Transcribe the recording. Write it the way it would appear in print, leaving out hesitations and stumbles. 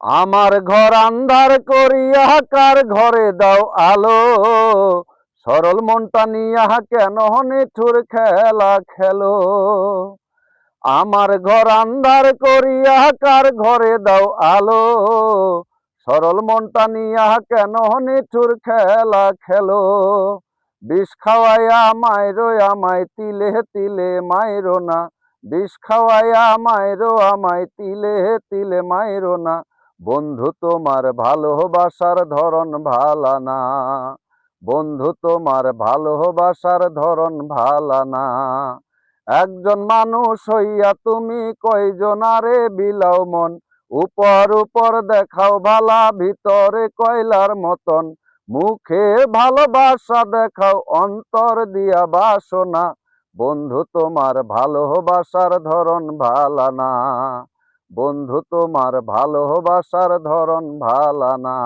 আমার ঘর আন্ধার করিয়া কার ঘরে দাও আলো, সরল মনটা নিয়া কেন নিঠুর খেলা খেলো। আমার ঘর আন্ধার করিয়া কার ঘরে দাও আলো, সরল মনটা নিয়া কেন নিঠুর খেলা খেলো। বিষ খাওয়াইয়া মাইরো আমায় তিলে তিলে মাইরো না, বিষ খাওয়াইয়া মাইরো আমায় তিলে তিলে মাইরো না। বন্ধু তোমার ভালোবাসার ধরন ভালা না, বন্ধু তোমার ভালোবাসার ধরন ভালা না। একজন মানুষ হইয়া তুমি কয়জনারে বিলাও মন, উপর উপর দেখাও ভালা ভিতরে কয়লার মতন। মুখে ভালোবাসা দেখাও অন্তর দিয়া বাসনা, বন্ধু তোমার ভালোবাসার ধরন ভালা না, বন্ধু তোমার ভালোবাসার ধরন ভালা না।